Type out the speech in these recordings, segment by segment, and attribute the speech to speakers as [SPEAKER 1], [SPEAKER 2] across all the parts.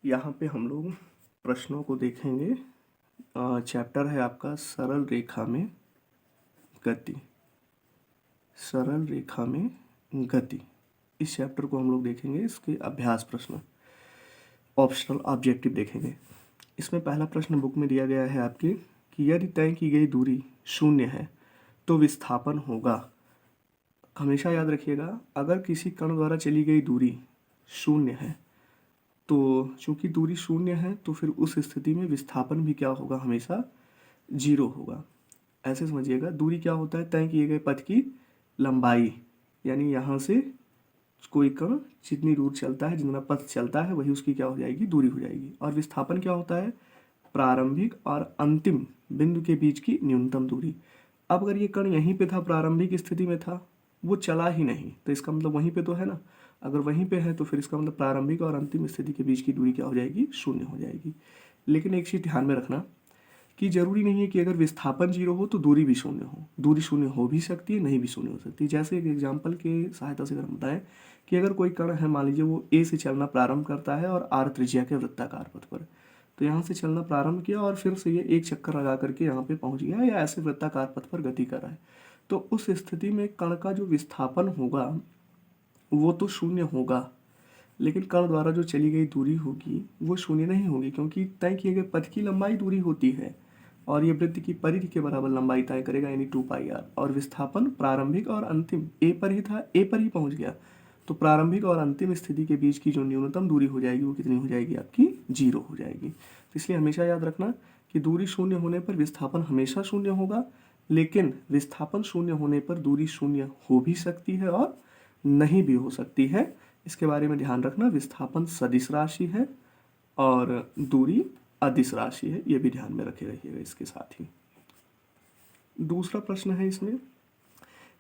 [SPEAKER 1] यहाँ पे हम लोग प्रश्नों को देखेंगे। चैप्टर है आपका सरल रेखा में गति। सरल रेखा में गति, इस चैप्टर को हम लोग देखेंगे। इसके अभ्यास प्रश्न, ऑप्शनल ऑब्जेक्टिव देखेंगे। इसमें पहला प्रश्न बुक में दिया गया है आपके कि यदि तय की गई दूरी शून्य है तो विस्थापन होगा। हमेशा याद रखिएगा, अगर किसी कण द्वारा चली गई दूरी शून्य है तो चूंकि दूरी शून्य है तो फिर उस स्थिति में विस्थापन भी क्या होगा, हमेशा जीरो होगा। ऐसे समझिएगा, दूरी क्या होता है, तय किए गए पथ की लंबाई, यानी यहाँ से कोई कण जितनी दूर चलता है, जितना पथ चलता है, वही उसकी क्या हो जाएगी, दूरी हो जाएगी। और विस्थापन क्या होता है, प्रारंभिक और अंतिम बिंदु के बीच की न्यूनतम दूरी। अब अगर ये कण यहीं पे था, प्रारंभिक स्थिति में था, वो चला ही नहीं, तो इसका मतलब वहीं पे तो है ना। अगर वहीं पे है तो फिर इसका मतलब प्रारंभिक और अंतिम स्थिति के बीच की दूरी क्या हो जाएगी, शून्य हो जाएगी। लेकिन एक चीज़ ध्यान में रखना कि जरूरी नहीं है कि अगर विस्थापन जीरो हो तो दूरी भी शून्य हो। दूरी शून्य हो भी सकती है, नहीं भी शून्य हो सकती है। जैसे एक एग्जाम्पल के सहायता से अगर हम बताएं कि अगर कोई कण है, मान लीजिए वो ए से चलना प्रारंभ करता है और आर त्रिज्या के वृत्ताकार पथ पर, तो यहाँ से चलना प्रारंभ किया और फिर से ये एक चक्कर लगा करके यहाँ पे पहुँच गया या ऐसे वृत्ताकार पथ पर गति कर रहा है, तो उस स्थिति में कण का जो विस्थापन होगा वो तो शून्य होगा, लेकिन कण द्वारा जो चली गई दूरी होगी वो शून्य नहीं होगी, क्योंकि तय किए गए पथ की लंबाई दूरी होती है और ये वृत्त की परिधि के बराबर लंबाई तय करेगा, यानी 2πr। और विस्थापन प्रारंभिक और अंतिम ए पर ही था, ए पर ही पहुंच गया, तो प्रारंभिक और अंतिम स्थिति के बीच की जो न्यूनतम दूरी हो जाएगी वो कितनी हो जाएगी, आपकी जीरो हो जाएगी। तो इसलिए हमेशा याद रखना कि दूरी शून्य होने पर विस्थापन हमेशा शून्य होगा, लेकिन विस्थापन शून्य होने पर दूरी शून्य हो भी सकती है और नहीं भी हो सकती है। इसके बारे में ध्यान रखना, विस्थापन सदिश राशि है और दूरी अदिश राशि है, ये भी ध्यान में रखे रहिएगा इसके साथ ही। दूसरा प्रश्न है इसमें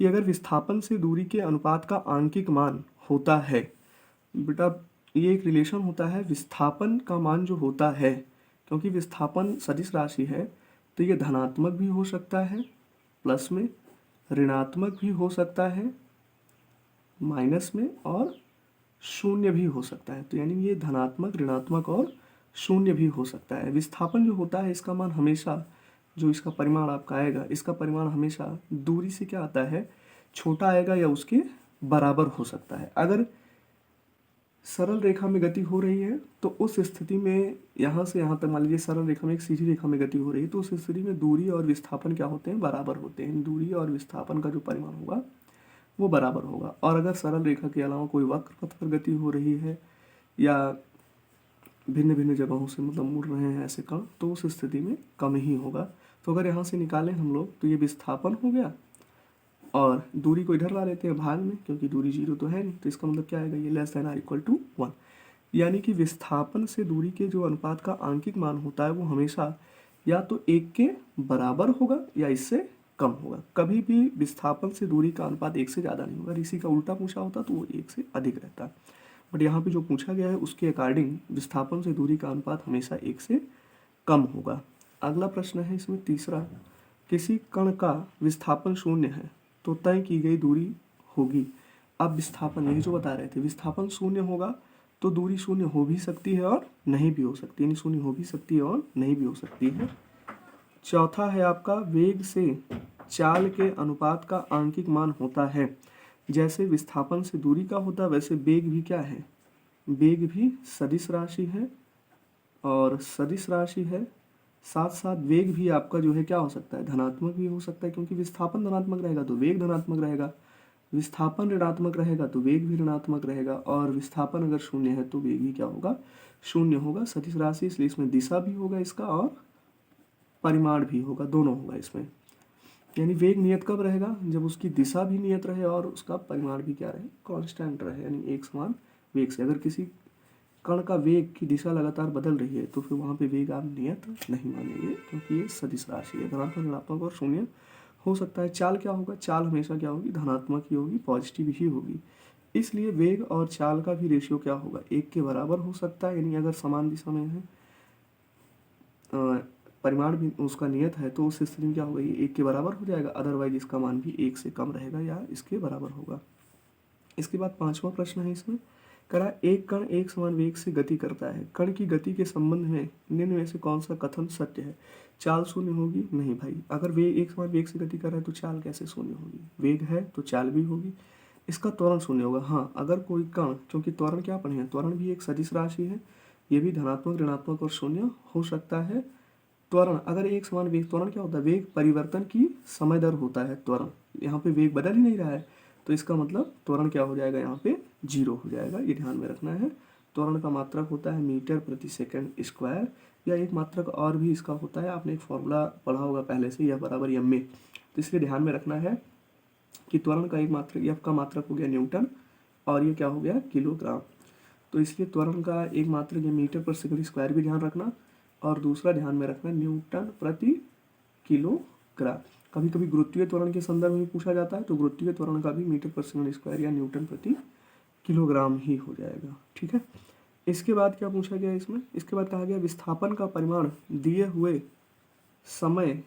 [SPEAKER 1] कि अगर विस्थापन से दूरी के अनुपात का आंकिक मान होता है, बेटा ये एक रिलेशन होता है, विस्थापन का मान जो होता है, क्योंकि विस्थापन सदिश राशि है तो ये धनात्मक भी हो सकता है प्लस में, ऋणात्मक भी हो सकता है माइनस में, और शून्य भी हो सकता है। तो यानी ये धनात्मक, ऋणात्मक और शून्य भी हो सकता है। विस्थापन जो होता है इसका मान हमेशा, जो इसका परिमाण आपका आएगा, इसका परिमाण हमेशा दूरी से क्या आता है, छोटा आएगा या उसके बराबर हो सकता है। अगर सरल रेखा में गति हो रही है तो उस स्थिति में यहाँ से यहाँ तक, मान लीजिए सरल रेखा में एक सीधी रेखा में गति हो रही है, तो उस स्थिति में दूरी और विस्थापन क्या होते हैं, बराबर होते हैं। दूरी और विस्थापन का जो परिमाण होगा वो बराबर होगा। और अगर सरल रेखा के अलावा कोई वक्र पथ पर गति हो रही है या भिन्न भिन्न जगहों से मतलब मुड़ रहे हैं ऐसे कण, तो उस स्थिति में कम ही होगा। तो अगर यहाँ से निकालें हम लोग तो ये विस्थापन हो गया और दूरी को इधर ला लेते हैं भाग में, क्योंकि दूरी जीरो तो है नहीं, तो इसका मतलब क्या आएगा, ये less than or equal to 1। यानी कि विस्थापन से दूरी के जो अनुपात का आंकिक मान होता है वो हमेशा या तो 1 के बराबर होगा या इससे कम होगा। कभी भी विस्थापन से दूरी का अनुपात 1 से ज़्यादा नहीं होगा। इसी का उल्टा पूछा होता तो वो 1 से अधिक रहता, बट यहाँ पे जो पूछा गया है उसके अकॉर्डिंग विस्थापन से दूरी का अनुपात हमेशा 1 से कम होगा। अगला प्रश्न है इसमें तीसरा, किसी कण का विस्थापन शून्य है तो तय की गई दूरी होगी। अब विस्थापन, यही जो बता रहे थे, विस्थापन शून्य होगा तो दूरी शून्य हो भी सकती है और नहीं भी हो सकती, यानी शून्य हो भी सकती है और नहीं भी हो सकती है। चौथा है आपका, वेग से चाल के अनुपात का आंकिक मान होता है। जैसे विस्थापन से दूरी का होता है वैसे वेग भी क्या है, वेग भी सदिश राशि है और सदिश राशि है, साथ साथ वेग भी आपका जो है क्या हो सकता है, धनात्मक भी हो सकता है, क्योंकि विस्थापन धनात्मक रहेगा तो वेग धनात्मक रहेगा, विस्थापन ऋणात्मक रहेगा तो वेग भी ऋणात्मक रहेगा, और विस्थापन अगर शून्य है तो वेग भी क्या होगा, शून्य होगा। सदिश राशि इसलिए इसमें दिशा भी होगा इसका और परिमाण भी होगा, दोनों होगा इसमें। यानी वेग नियत कब रहेगा, जब उसकी दिशा भी नियत रहे और उसका परिमाण भी क्या रहे, कांस्टेंट रहे, यानी एक समान वेग से। अगर किसी कण का वेग की दिशा लगातार बदल रही है तो फिर वहाँ पे वेग आप नियत नहीं मानेंगे, क्योंकि ये सदिश राशि है, धनात्मक ऋणात्मक और शून्य हो सकता है। चाल क्या होगा, चाल हमेशा क्या होगी, धनात्मक ही होगी, पॉजिटिव ही होगी। इसलिए वेग और चाल का भी रेशियो क्या होगा, 1 के बराबर हो सकता है। यानी अगर समान दिशा में है, परिमाण भी उसका नियत है, तो उस स्थिति में क्या होगा, ये 1 के बराबर हो जाएगा, अदरवाइज इसका मान भी 1 से कम रहेगा या इसके बराबर होगा। इसके बाद पांचवा प्रश्न है इसमें, करा एक कण एक समान वेग से गति करता है, कण की गति के संबंध में निम्न में से कौन सा कथन सत्य है? चाल शून्य होगी? नहीं भाई, अगर वेग एक समान वेग से गति कर रहा है तो चाल कैसे शून्य होगी? वेग है तो चाल भी होगी। इसका त्वरण शून्य होगा। हाँ, अगर कोई कण, क्योंकि त्वरण क्या पढ़े हैं, त्वरण भी एक सदिश राशि है, ये भी धनात्मक, ऋणात्मक और शून्य हो सकता है। त्वरण अगर एक समान वेग, त्वरण क्या होता है? वेग परिवर्तन की समय दर होता है त्वरण। यहाँ पे वेग बदल ही नहीं रहा है, तो इसका मतलब त्वरण क्या हो जाएगा? यहाँ पे 0 हो जाएगा, ये ध्यान में रखना है। त्वरण का मात्रक होता है मीटर प्रति सेकंड स्क्वायर, या एक मात्रक और भी इसका होता है, आपने एक फॉर्मूला पढ़ा होगा पहले से, यह बराबर एम ए। तो इसलिए ध्यान में रखना है कि त्वरण का एक मात्रक, एफ का मात्रक हो गया न्यूटन, और ये क्या हो गया? किलोग्राम। तो इसलिए त्वरण का एक मात्रक ये मीटर पर सेकंड स्क्वायर भी ध्यान रखना, और दूसरा ध्यान में रखना न्यूटन प्रति किलोग्राम। कभी कभी गुरुत्वीय त्वरण के संदर्भ में पूछा जाता है, तो गुरुत्वीय त्वरण का भी मीटर पर सेकंड स्क्वायर या न्यूटन प्रति किलोग्राम ही हो जाएगा। ठीक है। इसके बाद क्या पूछा गया इसमें? इसके बाद कहा गया विस्थापन का परिमाण दिए हुए समय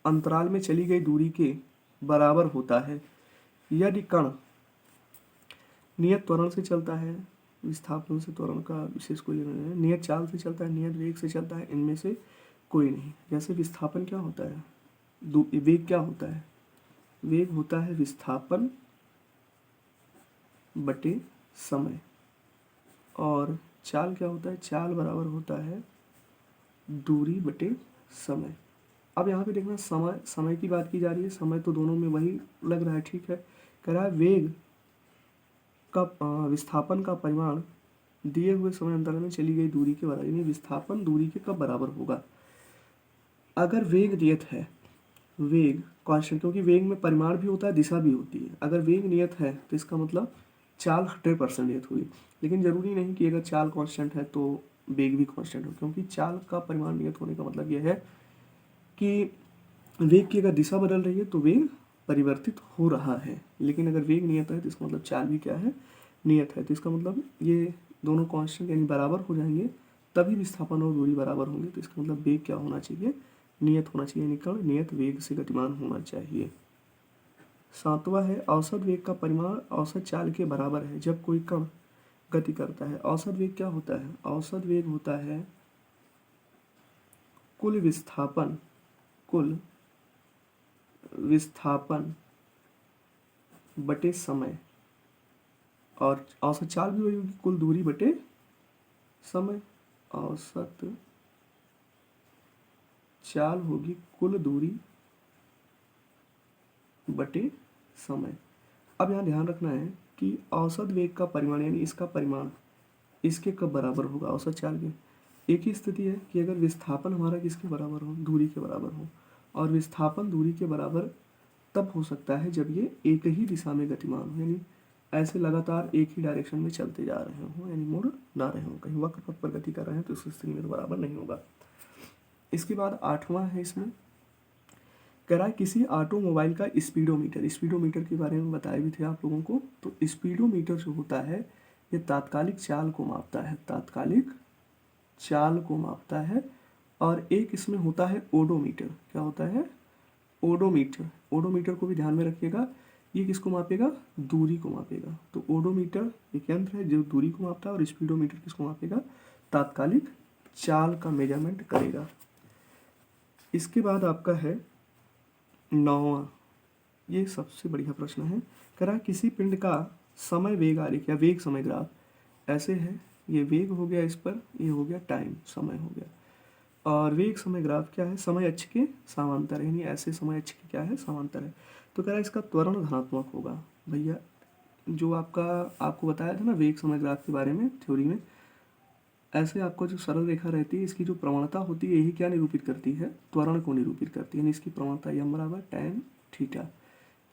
[SPEAKER 1] अंतराल में चली गई दूरी के बराबर होता है यदि कण नियत त्वरण से चलता है, विस्थापन से त्वरण का विशेष कोई लेना नहीं है, नियत चाल से चलता है, नियत वेग से चलता है, इनमें से कोई नहीं। जैसे विस्थापन क्या होता है, वेग क्या होता है? वेग होता है विस्थापन बटे समय, और चाल क्या होता है? चाल बराबर होता है दूरी बटे समय। अब यहाँ पे देखना, समय की बात की जा रही है, समय तो दोनों में वही लग रहा है। ठीक है। कह रहा है वेग का विस्थापन का परिमाण दिए हुए समय अंतराल में चली गई दूरी के बराबर, यानी विस्थापन दूरी के कब बराबर होगा? अगर वेग नियत है, वेग कांस्टेंट, क्योंकि वेग में परिमाण भी होता है, दिशा भी होती है। अगर वेग नियत है तो इसका मतलब चाल 100% नियत हुई। लेकिन जरूरी नहीं कि अगर चाल कांस्टेंट है तो वेग भी कांस्टेंट हो, क्योंकि चाल का परिमाण नियत होने का मतलब यह है कि वेग की अगर दिशा बदल रही है तो वेग परिवर्तित हो रहा है। लेकिन अगर वेग नियत है तो इसका मतलब चाल भी क्या है? नियत है। तो इसका मतलब ये दोनों कांस्टेंट यानी बराबर हो जाएंगे, तभी विस्थापन और दूरी बराबर होंगे। तो इसका मतलब वेग क्या होना चाहिए? नियत होना चाहिए, यानी कण नियत वेग से गतिमान होना चाहिए। 7वां है औसत वेग का परिमाण औसत चाल के बराबर है जब कोई कण गति करता है। औसत वेग क्या होता है? औसत वेग होता है कुल विस्थापन बटे समय, और औसत चाल भी वही होगी, कुल दूरी बटे समय। औसत चाल होगी कुल दूरी बटे समय। अब यहाँ ध्यान रखना है कि औसत वेग का परिमाण यानी इसका परिमाण इसके कब बराबर होगा? औसत चाल के एक ही स्थिति है कि अगर विस्थापन हमारा किसके बराबर हो? दूरी के बराबर हो। और विस्थापन दूरी के बराबर तब हो सकता है जब ये एक ही दिशा में गतिमान हो, यानी ऐसे लगातार एक ही डायरेक्शन में चलते जा रहे हो, यानी मुड़ ना रहे हो, कहीं वक्र पथ पर गति कर रहे हैं तो उस स्थिति में तो बराबर नहीं होगा। इसके बाद 8वां है, इसमें कह रहा है किसी ऑटोमोबाइल का स्पीडोमीटर के बारे में बताए भी थे आप लोगों को। तो स्पीडोमीटर जो होता है ये तात्कालिक चाल को मापता है, तात्कालिक चाल को मापता है। और एक इसमें होता है ओडोमीटर। क्या होता है? ओडोमीटर। ओडोमीटर को भी ध्यान में रखिएगा, ये किसको मापेगा? दूरी को मापेगा। तो ओडोमीटर एक यंत्र है जो दूरी को मापता है, और स्पीडोमीटर किसको मापेगा? तात्कालिक चाल का मेजरमेंट करेगा। इसके बाद आपका है 9वां, ये सबसे बढ़िया प्रश्न है। कह रहा किसी पिंड का समय वेग आरेख या वेग समय ग्राफ ऐसे है, ये वेग हो गया इस पर, ये हो गया टाइम, समय हो गया, और वेग समय ग्राफ क्या है? समय अक्ष के समांतर, यानी ऐसे समय अक्ष के क्या है? समांतर है। तो कह रहा है इसका त्वरण धनात्मक होगा। भैया जो आपको बताया था ना वेग समय ग्राफ के बारे में थ्योरी में, ऐसे आपको जो सरल रेखा रहती है इसकी जो प्रवणता होती है यही क्या निरूपित करती है? त्वरण को निरूपित करती है। यानी इसकी प्रवणता यम बराबर tan थीटा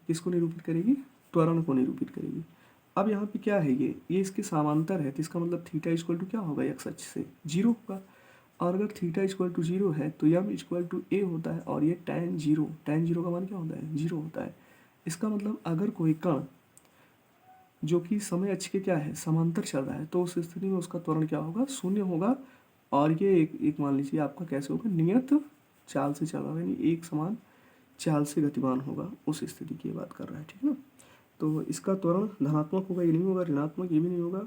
[SPEAKER 1] किसको निरूपित करेगी? त्वरण को निरूपित करेगी। अब यहाँ पे क्या है, ये इसके समांतर है, तो इसका मतलब थीटा इक्वल टू क्या होगा? एक्स अक्ष से 0 होगा। और अगर थीटा इक्वल टू 0 है तो यम इक्वल टू ए होता है, और ये tan 0 का मान क्या होता है? 0 होता है। इसका मतलब अगर कोई कण जो कि समय अक्ष के क्या है? समांतर चल रहा है, तो उस स्थिति में उसका त्वरण क्या होगा? 0 होगा। और ये एक मान लीजिए आपका कैसे होगा? नियत चाल से चल रहा है, यानी एक समान चाल से गतिमान होगा, उस स्थिति की बात कर रहा है। ठीक है ना? तो इसका त्वरण धनात्मक होगा, ये नहीं होगा, ऋणात्मक ये भी नहीं होगा,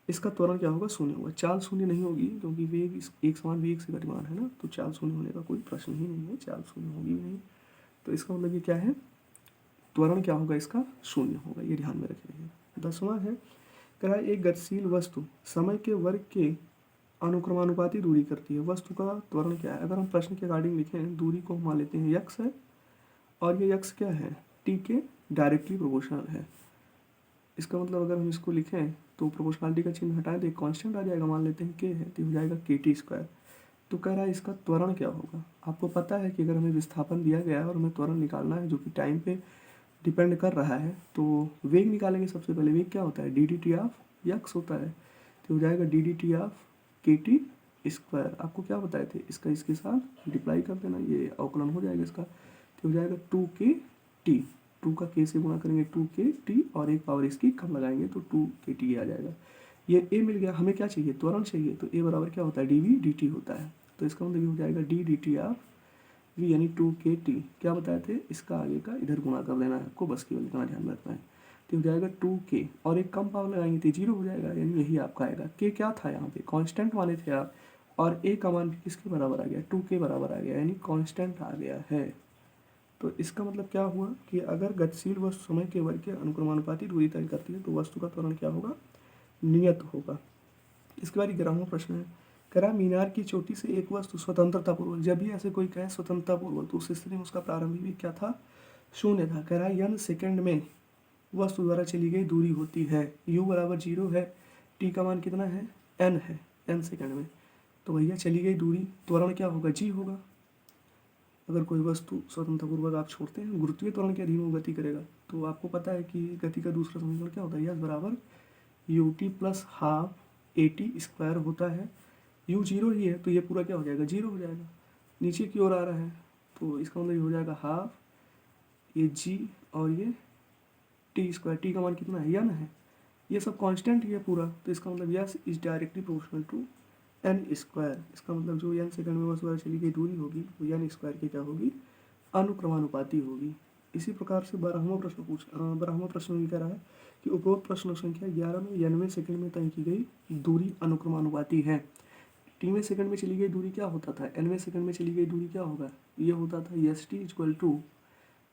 [SPEAKER 1] इसका त्वरण क्या होगा, शून्य होगा। चाल शून्य नहीं होगी क्योंकि वेग एक समान वेग से गतिमान है ना, तो चाल शून्य होने का कोई प्रश्न ही नहीं है, चाल शून्य होगी भी नहीं। तो इसका मतलब ये क्या है, त्वरण क्या होगा इसका, शून्य होगा, ये ध्यान में रखिएगा। 10वां है, कह रहा है एक गतिशील वस्तु समय के वर्ग के अनुक्रमानुपाती दूरी करती है, वस्तु का त्वरण क्या है। अगर हम प्रश्न के अकॉर्डिंग लिखें, दूरी को मान लेते हैं यक्स है, और ये यक्स क्या है, टी के डायरेक्टली प्रोपोर्शनल है। इसका मतलब अगर हम इसको लिखें तो प्रोपोर्शनलिटी का चिन्ह हटाएं तो एक कांस्टेंट आ जाएगा, मान लेते हैं के है, तो हो जाएगा के टी स्क्वायर। तो कह रहा है इसका त्वरण क्या होगा। आपको पता है कि अगर हमें विस्थापन दिया गया है और हमें त्वरण निकालना है जो कि टाइम पे डिपेंड कर रहा है, तो वेग निकालेंगे। सबसे पहले वेग क्या होता है, D D T of x होता है, तो हो जाएगा डी डी टी ऑफ के टी स्क्वायर। आपको क्या बताए थे, इसका इसके साथ मल्टीप्लाई कर देना, ये अवकलन हो जाएगा इसका, तो हो जाएगा 2k टी, 2 का k से गुणा करेंगे 2k टी, और एक पावर इसकी कम लगाएंगे तो 2k टी आ जाएगा। ये a मिल गया, हमें क्या चाहिए, त्वरण चाहिए, तो a बराबर क्या होता है, डी वी डी टी होता है। तो इसका मतलब ये हो जाएगा D D T of V यानी 2k टी, क्या बताए थे, इसका आगे का इधर गुणा कर देना है आपको, बस केवल इतना ध्यान में रखना है। तो हो जाएगा 2k, और एक कम पावर लगाएंगे तो 0 हो जाएगा, यानी यही आपका आएगा। k क्या था यहाँ पे, कांस्टेंट माने थे आप, और a का मान किसके बराबर आ गया, 2k बराबर आ गया, यानी कांस्टेंट आ गया है। तो इसका मतलब क्या हुआ कि अगर गतिशील वस्तु समय के वर्ग के अनुक्रमानुपाती दूरी तय करती है तो वस्तु का त्वरण क्या होगा, नियत होगा। इसके बाद 11वां प्रश्न है, करा मीनार की चोटी से एक वस्तु स्वतंत्रता पूर्वक, जब भी ऐसे कोई कहे स्वतंत्रता पूर्वक तो उस स्थिति में उसका प्रारंभिक वेग क्या था, शून्य था। कह रहा है n सेकेंड में वस्तु द्वारा चली गई दूरी होती है, u बराबर 0 है, t का मान कितना है, n है, n सेकेंड में, तो भैया चली गई दूरी, त्वरण क्या होगा, g होगा। अगर कोई वस्तु स्वतंत्रपूर्वक आप छोड़ते हैं, गुरुत्वीय त्वरण के अधीन वो गति करेगा, तो आपको पता है कि गति का दूसरा समीकरण क्या होता है, यस बराबर U T plus half A T square होता है। यू 0 ही है तो ये पूरा क्या हो जाएगा, 0 हो जाएगा, नीचे की ओर आ रहा है, तो इसका मतलब ये हो जाएगा हाफ ये जी और ये टी स्क्वायर, टी का मान कितना है, यन है, ये सब कांस्टेंट ही है पूरा, तो इसका मतलब S is directly proportional to N square. इसका मतलब जो एन सेकंड में वस्तु द्वारा चली गई दूरी होगी वो एन स्क्वायर की क्या होगी, अनुक्रमानुपाती होगी। इसी प्रकार से 12वां प्रश्न भी कह रहा है कि उपरोक्त प्रश्न संख्या 11 में 91 सेकंड में तय की गई दूरी अनुक्रमानुपाती है। टीवें सेकंड में चली गई दूरी क्या होता था, एनवें सेकंड में चली गई दूरी क्या होगा, ये होता था S T equal to,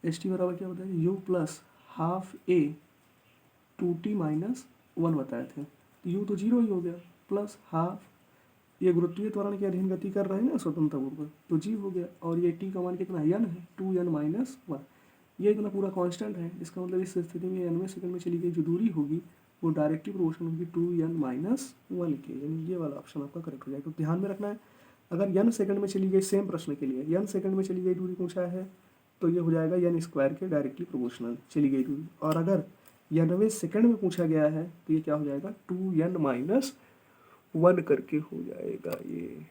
[SPEAKER 1] S T बराबर क्या होता है, U plus half A 2t minus 1 बताए थे, तो यू तो 0 ही हो गया, प्लस हाफ ये गुरुत्वीय त्वरण के अधीन गति कर रहे हैं ना स्वतंत्रपूर्वक, तो जी हो गया, और ये टी का मान कितना है, n है, 2n माइनस 1, ये इतना पूरा कांस्टेंट है। इसका मतलब इस स्थिति में 90 सेकंड में चली गई जो दूरी होगी वो डायरेक्टली प्रोपोर्शनल होगी 2n माइनस 1 के, यानी ये वाला ऑप्शन आपका करेक्ट हो जाएगा। तो ध्यान में रखना है, अगर n सेकंड में चली गई, सेम प्रश्न के लिए n सेकंड में चली गई दूरी पूछा है तो ये हो जाएगा n स्क्वायर के डायरेक्टली प्रोपोर्शनल चली गई दूरी, और अगर 90 सेकंड में पूछा गया है तो ये क्या हो जाएगा, 2n माइनस 1 करके हो जाएगा ये।